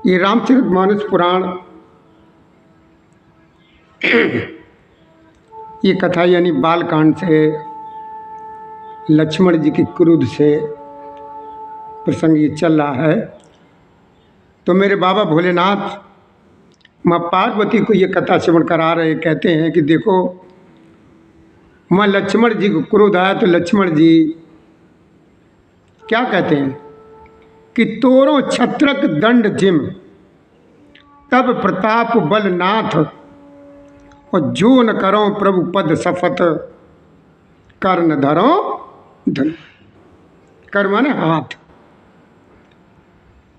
ये रामचरितमानस पुराण ये कथा यानी बालकांड से लक्ष्मण जी की क्रोध से प्रसंग ये चल रहा है। तो मेरे बाबा भोलेनाथ माँ पार्वती को ये कथा श्रवण करा रहे, कहते हैं कि देखो माँ लक्ष्मण जी को क्रोध आया तो लक्ष्मण जी क्या कहते हैं कि तोरो छत्रक दंड जिम तब प्रताप बल नाथ और जो न करो प्रभु पद सफत कर न धरो धन। कर माने हाथ।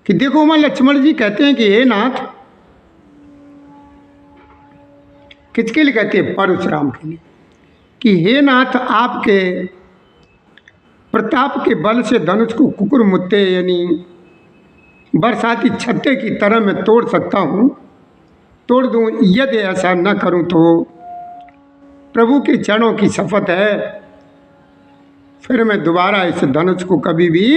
कि देखो मां लक्ष्मण जी कहते हैं कि हे नाथ, किसके लिए कहते हैं? परशुराम के लिए। कि हे नाथ, आपके प्रताप के बल से धनुष को कुकुर मुत्ते यानी बरसाती छत्ते की तरह मैं तोड़ सकता हूँ, तोड़ दूँ। यदि ऐसा न करूँ तो प्रभु के चरणों की शपथ है, फिर मैं दोबारा इस धनुष को कभी भी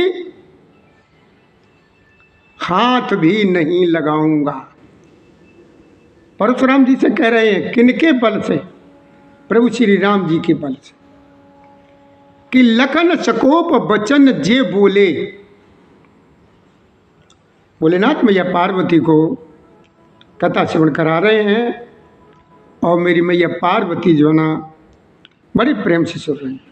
हाथ भी नहीं लगाऊंगा। परशुराम जी से कह रहे हैं, किनके बल से? प्रभु श्री राम जी के बल से। कि लखन सकोप बचन जे बोले। भोलेनाथ मैया पार्वती को कथा श्रवण करा रहे हैं और मेरी मैया पार्वती जो ना बड़ी प्रेम से सुन रही हैं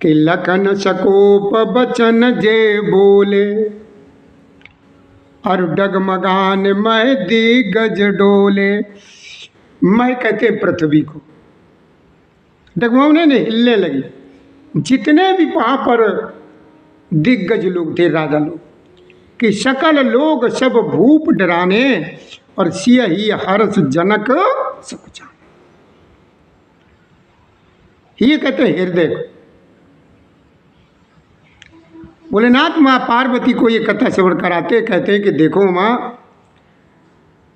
कि लखन सकोप बचन जे बोले और डगमगान मह दिग्गज डोले। मह कहते पृथ्वी को, डगमगाने ने हिलने लगी। जितने भी वहाँ पर दिग्गज लोग थे, राजा लोग, कि सकल लोग सब भूप डराने और सिय ही हर्ष जनक सकुचाने। ये कहते हैं हृदय को। भोलेनाथ माँ पार्वती को ये कथा श्रवण कराते कहते हैं कि देखो माँ,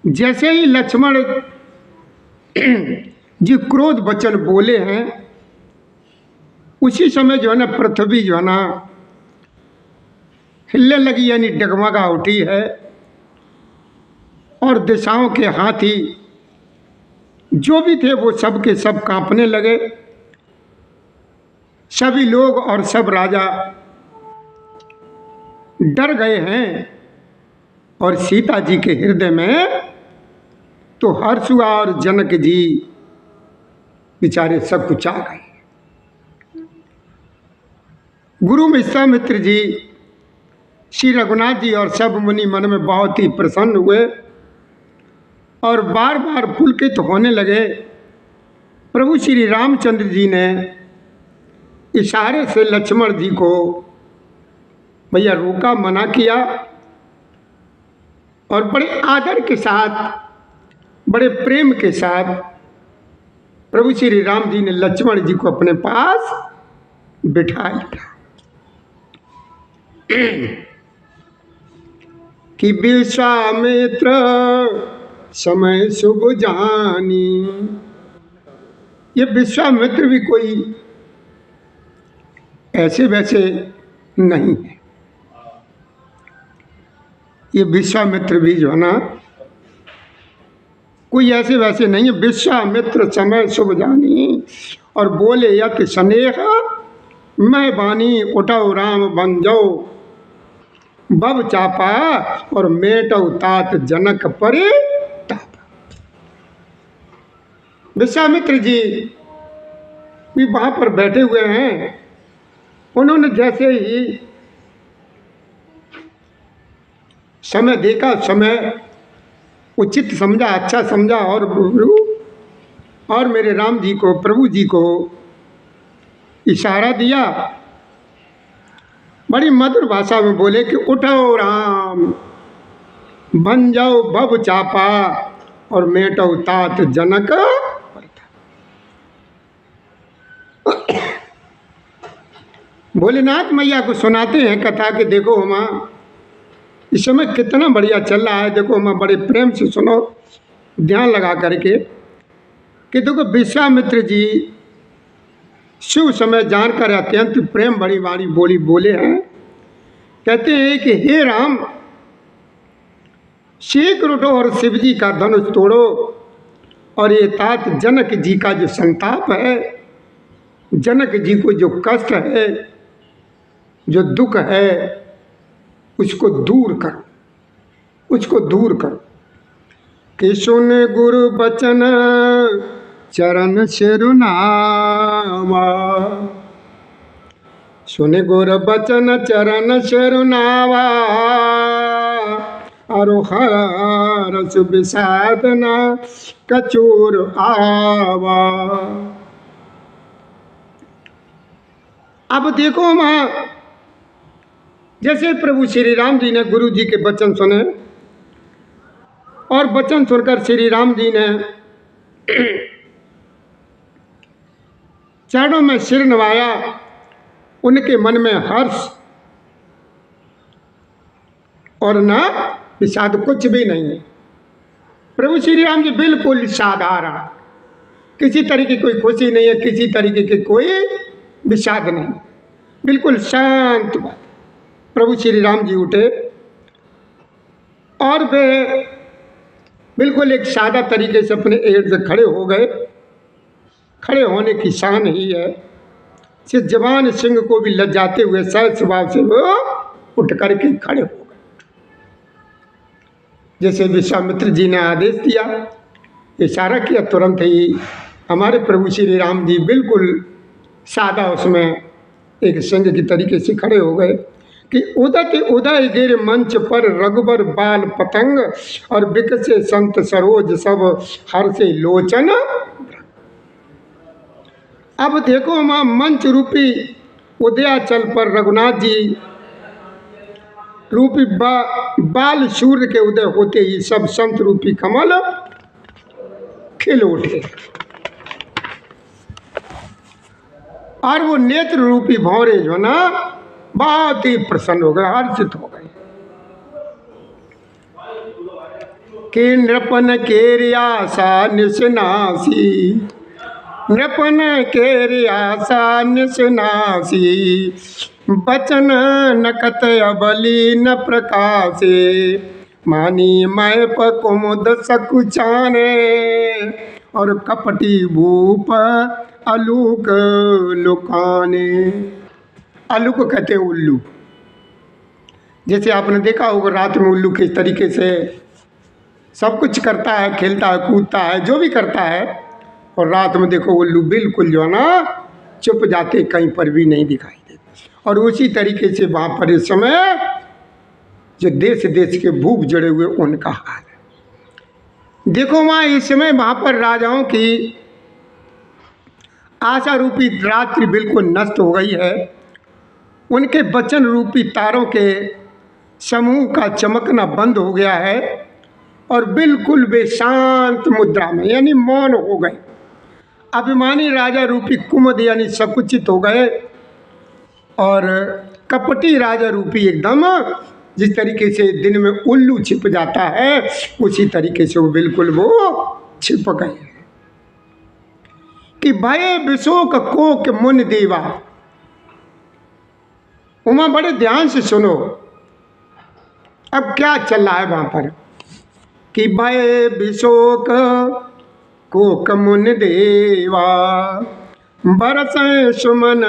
जैसे ही लक्ष्मण जी क्रोध वचन बोले हैं, उसी समय जो है ना पृथ्वी जो है ना हिलने लगी, यानी डगमगा उठी है। और दिशाओं के हाथी जो भी थे वो सब के सब कांपने लगे। सभी लोग और सब राजा डर गए हैं। और सीता जी के हृदय में तो हर्ष हुआ और जनक जी बेचारे सब कुछ आ गए। गुरु विश्वामित्र जी, श्री रघुनाथ जी और सब मुनि मन में बहुत ही प्रसन्न हुए और बार बार पुलकित होने लगे। प्रभु श्री रामचंद्र जी ने इशारे से लक्ष्मण जी को भैया रोका, मना किया और बड़े आदर के साथ, बड़े प्रेम के साथ प्रभु श्री राम जी ने लक्ष्मण जी को अपने पास बिठा लिया। कि विश्वामित्र समय शुभ जानी। ये विश्वामित्र भी कोई ऐसे वैसे नहीं है। ये विश्वामित्र भी जो है ना कोई ऐसे वैसे नहीं है। विश्वामित्र समय शुभ जानी और बोले यत स्नेह मैं बानी उठो राम बन जाओ बब चापा और मेटो तात जनक परे ताप। विश्वामित्र जी भी वहाँ पर बैठे हुए हैं। उन्होंने जैसे ही समय देखा, समय उचित समझा, अच्छा समझा और मेरे राम जी को, प्रभु जी को इशारा दिया। बड़ी मधुर भाषा में बोले कि उठो राम बन जाओ भव चापा और मेटो तात जनक। भोलेनाथ मैया को सुनाते हैं कथा कि देखो माँ, इस समय कितना बढ़िया चल रहा है। देखो माँ, बड़े प्रेम से सुनो, ध्यान लगा करके कि देखो विश्वामित्र जी शिव समय जानकर अत्यंत प्रेम बड़ी वाणी बोली बोले हैं। कहते हैं कि हे राम, शीघ्र उठो और शिव जी का धनुष तोड़ो, और ये तात जनक जी का जो संताप है, जनक जी को जो कष्ट है, जो दुख है, उसको दूर करो, उसको दूर करो। कि सुन गुरु बचन चरण शिरुनावा, सुन गुरु बचन चरण शिरुनावा, अरो हरस विषादना कचूर आवा। अब देखो मां, जैसे प्रभु श्री राम जी ने गुरु जी के वचन सुने, और वचन सुनकर श्री राम जी ने चरणों में सिर नवाया, उनके मन में हर्ष और ना विषाद कुछ भी नहीं है। प्रभु श्री राम जी बिल्कुल साधारण, किसी तरीके की कोई खुशी नहीं है, किसी तरीके की कोई विषाद नहीं, बिल्कुल शांत बात। प्रभु श्री राम जी उठे और वे बिल्कुल एक सादा तरीके से अपने एड़ से खड़े हो गए। खड़े होने की शान ही है, सिर्फ जवान सिंह को भी लज्जाते हुए सहज स्वभाव से वो उठ करके खड़े हो गए। जैसे विश्वामित्र जी ने आदेश दिया, इशारा किया, तुरंत ही हमारे प्रभु श्री राम जी बिल्कुल सादा उसमें एक सिंह की तरीके से खड़े हो गए कि उदत उदय गिर मंच पर रघुबर बाल पतंग, और विकसे संत सरोज सब हर्षे लोचन। अब देखो मां, मंच रूपी उदयाचल पर रघुनाथ जी रूपी बाल सूर्य के उदय होते ही सब संत रूपी कमल खिल उठे, और वो नेत्र रूपी भौरे जो ना बहुत ही प्रसन्न हो गए, हर्षित हो गए। कि नृपन के आशा निशनासी, नृपन के आशा निशनासी, बचन नकत अबली न प्रकाशे, मानी मैं कुमुद सकुचाने, और कपटी भूप अलूक लुकाने। अलूक कहते हैं उल्लू। जैसे आपने देखा होगा रात में उल्लू किस तरीके से सब कुछ करता है, खेलता है, कूदता है, जो भी करता है, और रात में देखो उल्लू बिल्कुल जो है ना चुप जाते, कहीं पर भी नहीं दिखाई देते। और उसी तरीके से वहाँ पर इस समय जो देश देश के भूख जड़े हुए उनका हाल है। देखो वहाँ इस समय वहाँ पर राजाओं की आशा रूपी रात्रि बिल्कुल नष्ट हो गई है। उनके वचन रूपी तारों के समूह का चमकना बंद हो गया है, और बिल्कुल वे शांत मुद्रा में यानी मौन हो गए। अभिमानी राजा रूपी कुमुद यानी सकुचित हो गए, और कपटी राजा रूपी एकदम जिस तरीके से दिन में उल्लू छिप जाता है, उसी तरीके से वो बिल्कुल वो छिप गए। कि भय विशोक कोक मुन देवा। उमा बड़े ध्यान से सुनो, अब क्या चल रहा है वहां पर। कि भय विशोक कोक मुन देवा, बरस सुमन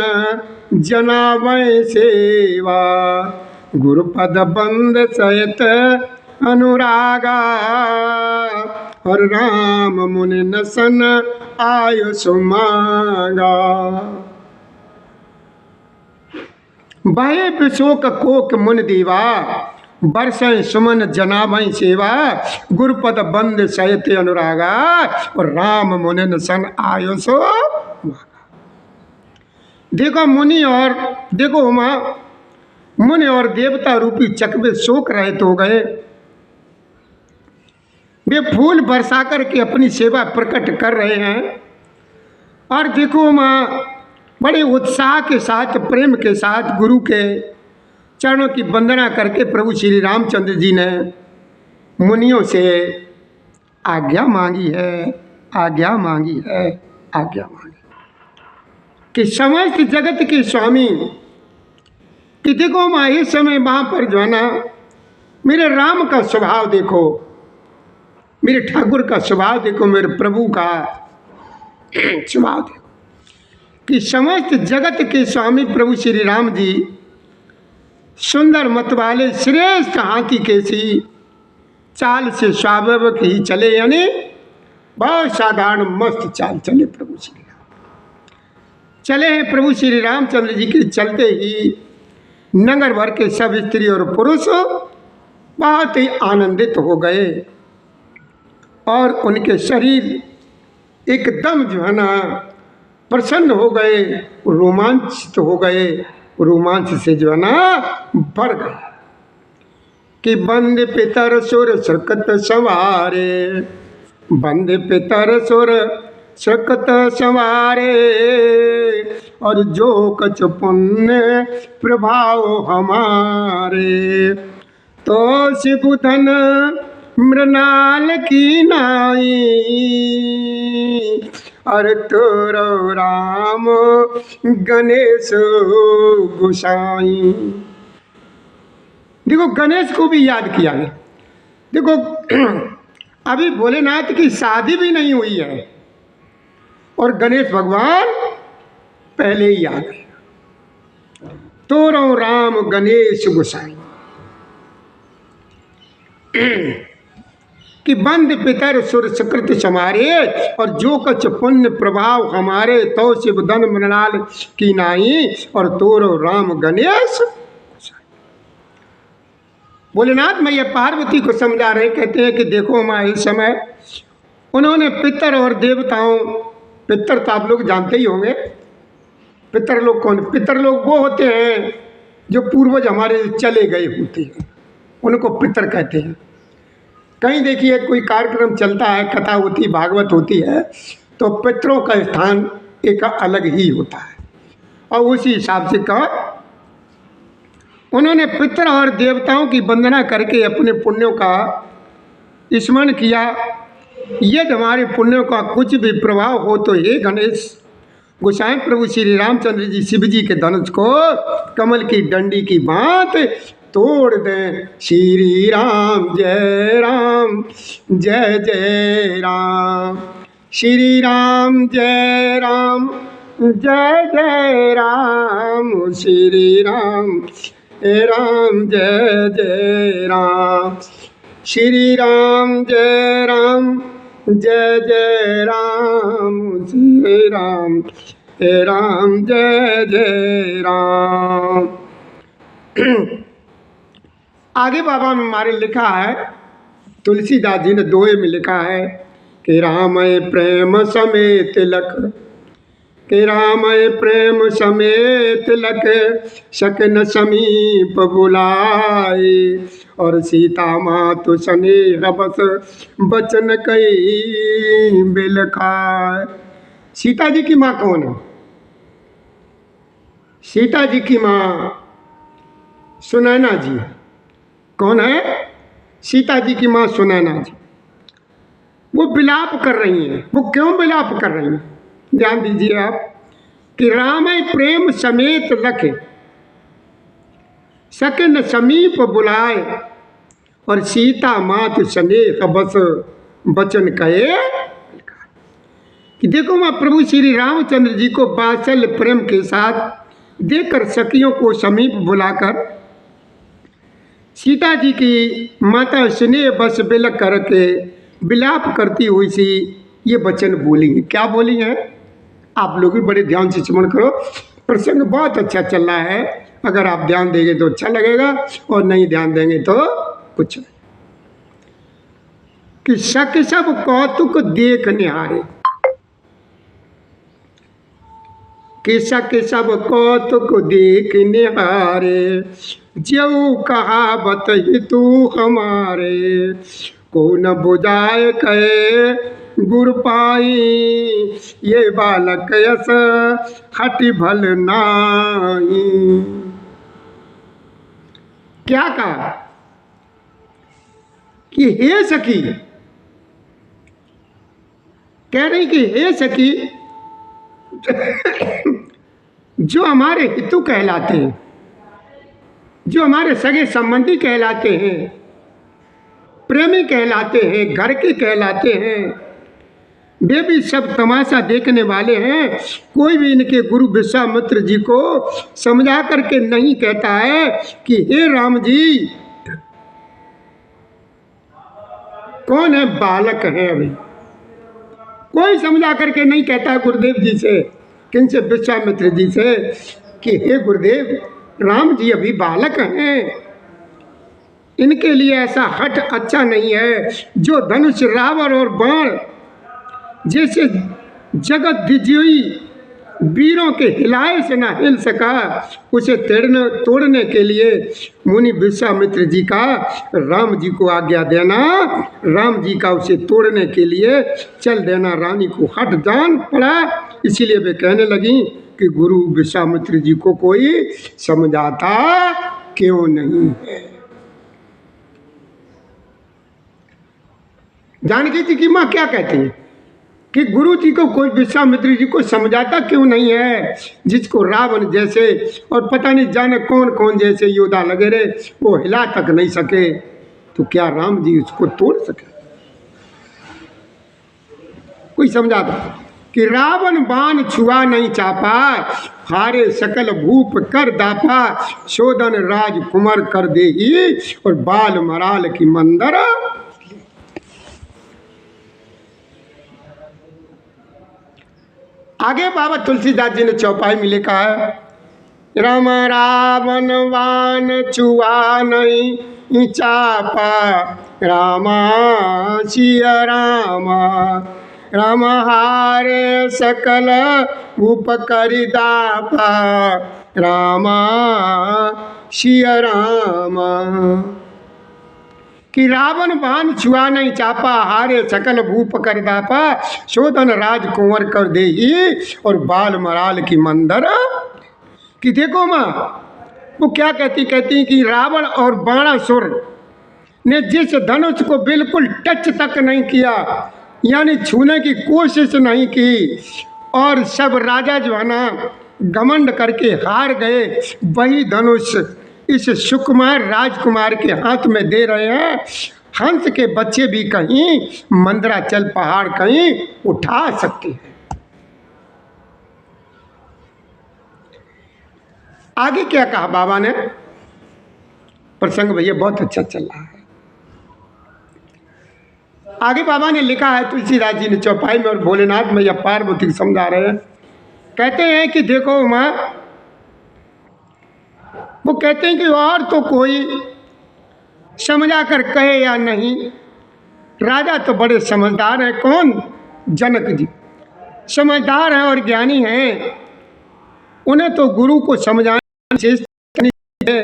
जनावै सेवा, गुरुपद बंद सहित अनुरागा, और राम मुनि नसन आयुष मांगा। भय विशोक कोक मुन देवा, बरसै सुमन जनावै सेवा, गुरुपद बंद सहित अनुरागा, और राम मुनि नसन आयुष मांगा। देखो मुनि और देखो उमा, मुनि और देवता रूपी चकवे शोक रहित हो गए। वे फूल बरसा करके अपनी सेवा प्रकट कर रहे हैं, और देखो माँ बड़े उत्साह के साथ, प्रेम के साथ गुरु के चरणों की वंदना करके प्रभु श्री रामचंद्र जी ने मुनियों से आज्ञा मांगी है, आज्ञा मांगी है, आज्ञा मांगी। कि समस्त जगत के स्वामी, कि देखो माँ इस समय वहाँ पर जो है ना मेरे राम का स्वभाव देखो, मेरे ठाकुर का स्वभाव देखो, मेरे प्रभु का स्वभाव देखो, कि समस्त जगत के स्वामी प्रभु श्री राम जी सुंदर मत वाले श्रेष्ठ हाथी के सी चाल से स्वाभाविक ही चले, यानी बहुत साधारण मस्त चाल चले प्रभु श्री राम। चले हैं प्रभु श्री रामचंद्र जी के चलते ही नगर भर के सब स्त्री और पुरुष बहुत ही आनंदित हो गए और उनके शरीर एकदम जो है ना प्रसन्न हो गए, रोमांचित हो गए, रोमांच से जो है ना भर गए। कि बंद पितर सुर सुरकत संवारे, बंद पितर सुर सुरकत संवारे, और जो कछ पुण्य प्रभाव हमारे, तो शिवधन मृणाल की नाई, और तोरो राम गणेश गोसाई। देखो गणेश को भी याद किया है। देखो अभी भोलेनाथ की शादी भी नहीं हुई है और गणेश भगवान पहले ही आ गए। तोरो राम गणेश गोसाई, कि बंद पितर सुर सुकृत समारे, और जो कछ पुण्य प्रभाव हमारे, तो शिव धन मृणाल की नाई, और तोरो राम गणेश। भोलेनाथ मैया पार्वती को समझा रहे, कहते हैं कि देखो माँ इस समय उन्होंने पितर और देवताओं, पितर तो आप लोग जानते ही होंगे, पितर लोग कौन? पितर लोग वो होते हैं जो पूर्वज हमारे चले गए होते हैं, उनको पितर कहते हैं। कहीं देखिए कोई कार्यक्रम चलता है, कथा होती, भागवत होती है, तो पितरों का स्थान एक अलग ही होता है। और उसी हिसाब से कहा उन्होंने पितर और देवताओं की वंदना करके अपने पुण्यों का स्मरण किया। यदि हमारे पुण्यों का कुछ भी प्रभाव हो तो हे गणेश गोसाई प्रभु श्री रामचंद्र जी शिव जी के धनुष को कमल की डंडी की बात तोड़ दें। श्री राम जय राम जय जय राम, श्री राम जय राम जय जय राम, श्री राम राम जय जय राम, श्री राम जय राम जय जय राम, श्री राम जय जय राम। आगे बाबा में हमारे लिखा है, तुलसीदास जी ने दोहे में लिखा है कि रामय प्रेम समेत लख, कि रामय प्रेम समेत लख, सकन समीप बुलाए, और सीता मातु स्नेह बस बचन कई बिलखाए। सीता जी की माँ कौन है? सीता जी की माँ सुनैना जी। कौन है? सीता जी की माँ सुनैना जी। वो विलाप कर रही हैं। वो क्यों विलाप कर रही हैं? ध्यान दीजिए आप कि रामय प्रेम समेत लखे, सकन समीप बुलाए, और सीता मात स्नेह बस बचन कहे। कि देखो मैं प्रभु श्री रामचंद्र जी को वात्सल्य प्रेम के साथ देखकर सखियों को समीप बुलाकर सीता जी की माता स्नेह बस बिलक करके विलाप करती हुई सी ये वचन बोली है। क्या बोली है? आप लोग भी बड़े ध्यान से स्मरण करो। प्रसंग बहुत अच्छा चल रहा है, अगर आप ध्यान देंगे तो अच्छा लगेगा और नहीं ध्यान देंगे तो कुछ नहीं। कि सख सब कौतुक देख निहारे, कि सख सब कौतुक देख निहारे, ज्यों कहावत ही तू हमारे, को न बुझाए कहे गुर पाई, ये बालक यस हटि भल नाई। क्या कहा कि हे सखी, कह रही कि हे सखी जो हमारे हितु कहलाते हैं, जो हमारे सगे संबंधी कहलाते हैं, प्रेमी कहलाते हैं, घर के कहलाते हैं, वे भी सब तमाशा देखने वाले हैं। कोई भी इनके गुरु विश्वामित्र जी को समझा करके नहीं कहता है कि हे राम जी, कौन है, बालक है अभी। कोई समझा करके नहीं कहता है गुरुदेव जी से, किनसे, विश्वामित्र जी से, कि हे गुरुदेव, राम जी अभी बालक हैं, इनके लिए ऐसा हठ अच्छा नहीं है। जो धनुष, रावण और बाण जैसे जगत विजयी वीरों के हिलाए से ना हिल सका, उसे तोड़ने के लिए मुनि विश्वामित्र जी का राम जी को आज्ञा देना, राम जी का उसे तोड़ने के लिए चल देना रानी को हट जान पड़ा। इसीलिए वे कहने लगी कि गुरु विश्वामित्र जी को कोई समझाता क्यों नहीं है। जानकी जी की माँ क्या कहती है कि गुरु जी को कोई, विश्वामित्र जी को समझाता क्यों नहीं है, जिसको रावण जैसे और पता नहीं जाने कौन कौन जैसे योद्धा लगे रहे, वो हिला तक नहीं सके, तो क्या राम जी उसको तोड़ सके। कोई समझाता कि रावण बाण छुआ नहीं चापा, हारे सकल भूप कर दापा, शोधन राजकुमार कर देही, और बाल मराल की मंदर। आगे बाबा तुलसीदास जी ने चौपाई में लिखा है, राम रावण बाण छुआ नहीं चापा, रामा सिया रामा, राम हारे सकल उपकरि दापा, रामा सिया रामा। कि रावण बाण छुआ नहीं चापा, हारे सकल भूप कर दापा, शोधन राजकुंवर कर देही, और बाल मराल की मंदर। कि देखो माँ, वो क्या कहती कि रावण और बाणासुर ने जिस धनुष को बिल्कुल टच तक नहीं किया, यानी छूने की कोशिश नहीं की, और सब राजा जो है ना घमंड करके हार गए, वही धनुष इस सुकुमार राजकुमार के हाथ में दे रहे हैं। हंस के बच्चे भी कहीं मंदराचल पहाड़ कहीं उठा सकते हैं। आगे क्या कहा बाबा ने, प्रसंग भैया बहुत अच्छा चल रहा है। आगे बाबा ने लिखा है, तुलसीदास जी ने चौपाई में, और भोलेनाथ मैया पार्वती को समझा रहे हैं। कहते हैं कि देखो माँ, वो कहते हैं कि और तो कोई समझा कर कहे या नहीं, राजा तो बड़े समझदार हैं। कौन? जनक जी समझदार हैं और ज्ञानी हैं, उन्हें तो गुरु को समझाने की चेष्टा नहीं है,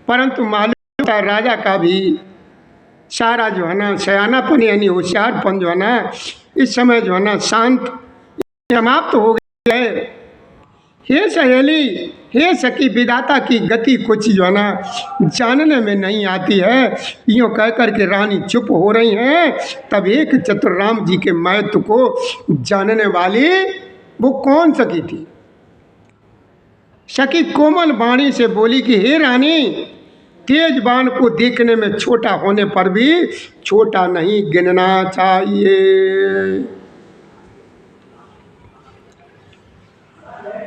परंतु मालूम होता है राजा का भी सारा जो है ना सयानापन यानी होशियारपन जो है ना इस समय जो है ना शांत समाप्त हो गया है। हे सहेली, हे सखी, विधाता की गति कुछ जो है ना जानने में नहीं आती है। यूँ कह कर के रानी चुप हो रही हैं। तब एक चतुर राम जी के महत्व को जानने वाली वो कौन सखी थी? सखी कोमल वाणी से बोली कि हे रानी, तेज बाण को देखने में छोटा होने पर भी छोटा नहीं गिनना चाहिए।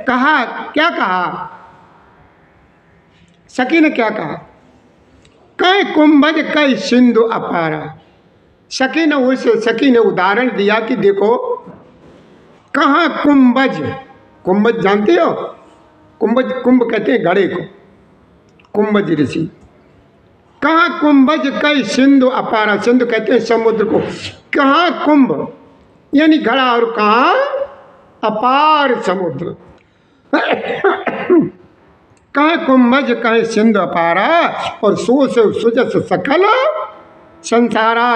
कहा, क्या कहा? सखी ने क्या कहा? कई कुंभज कई सिंधु अपारा। सखी ने उदाहरण दिया कि देखो, कहाँ कुंभज, कुंभज जानते हो? कुंभज, कुंभ कहते हैं घड़े को, कुंभज ऋषि। कहाँ कुंभज कई सिंधु अपारा, सिंधु कहते हैं समुद्र को। कहाँ कुंभ यानी घड़ा, और कहाँ अपार समुद्र। कहाँ कुंभज कहीं सिंधु अपारा, और सो से सुजस सकल संसारा।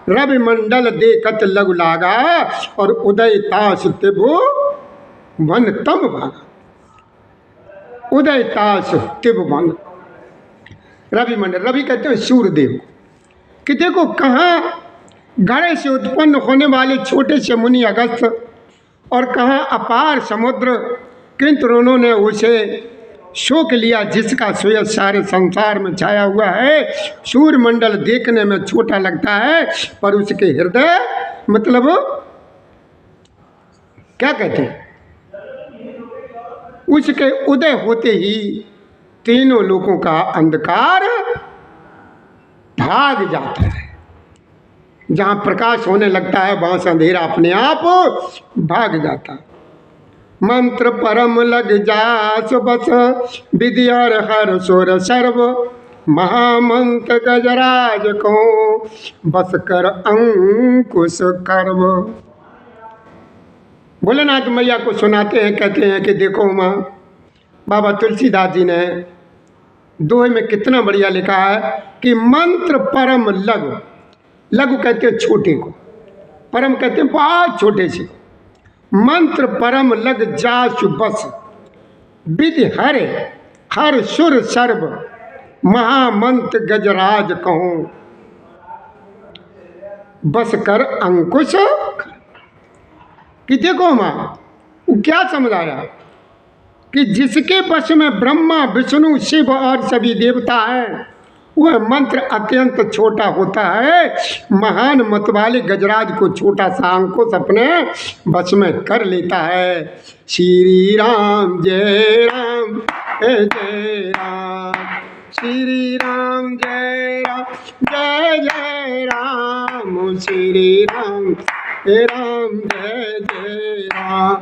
रवि मंडल देखत लघु लागा, और उदय ताश तिबु वन तम भागा। उदय ताश तिबु वन, रवि मंडल, रवि कहते हैं सूर्यदेव। कि देखो कहाँ घड़े से उत्पन्न होने वाले छोटे से मुनि अगस्त, और कहाँ अपार समुद्र किंतु उन्होंने उसे शोक लिया जिसका सुयश सारे संसार में छाया हुआ है। सूर्यमंडल देखने में छोटा लगता है पर उसके हृदय मतलब क्या कहते हैं, उसके उदय होते ही तीनों लोगों का अंधकार भाग जाता है। जहाँ प्रकाश होने लगता है वहाँ से अंधेरा अपने आप भाग जाता है। मंत्र परम लग जास बस विधि और हर सुर सर्व महामंत्र गजराज को बस कर अंकुश कर्व। भोलेनाथ मैया को सुनाते हैं, कहते हैं कि देखो माँ, बाबा तुलसीदास जी ने दोहे में कितना बढ़िया लिखा है कि मंत्र परम लघु, लघु कहते हैं छोटे को, परम कहते हैं बहुत छोटे से, मंत्र परम लग जासु बस विधि हरे हर सुर सर्व महामंत्र गजराज कहूँ बस कर अंकुश। कि देखो माँ, वो क्या समझाया कि जिसके वश में ब्रह्मा विष्णु शिव और सभी देवता हैं वह मंत्र अत्यंत छोटा होता है, महान मत वाले गजराज को छोटा सा अंकुश अपने वश में कर लेता है। श्री राम जय राम जय राम, श्री राम जय राम जय जय राम, श्री राम जय राम जय जय राम,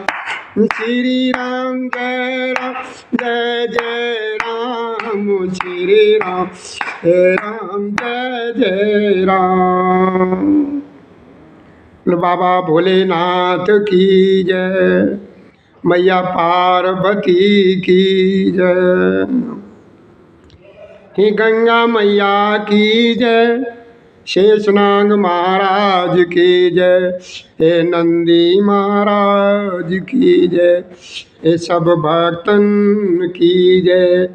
श्री राम जय राम जय जय राम, श्री राम जय राम जय जय राम। बाबा भोलेनाथ की जय, मैया पार्वती की जय, हे गंगा मैया की जय, शेषनाग महाराज की जय, हे नंदी महाराज की जय, हे सब भक्तन की जय,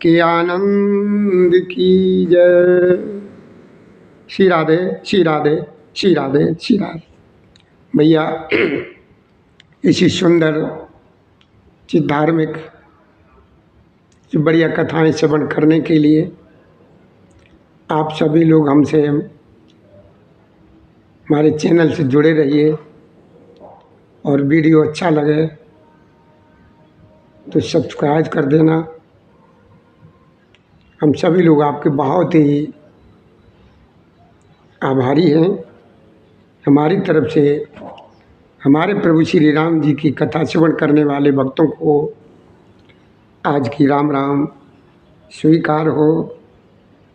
के आनंद की जय। श्री राधे श्री राधे श्री राधे श्री राधे। भैया इसी सुंदर धार्मिक बढ़िया कथाएं श्रवण करने के लिए आप सभी लोग हमसे हमारे चैनल से जुड़े रहिए, और वीडियो अच्छा लगे तो सब्सक्राइब कर देना। हम सभी लोग आपके बहुत ही आभारी हैं। हमारी तरफ से हमारे प्रभु श्री राम जी की कथा श्रवण करने वाले भक्तों को आज की राम राम स्वीकार हो।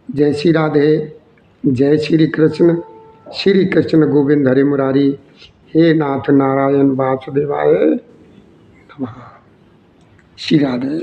जय श्री राधे, जय श्री कृष्ण गोविंद हरे मुरारी, हे नाथ नारायण वासुदेवाय नमः। श्री राधे।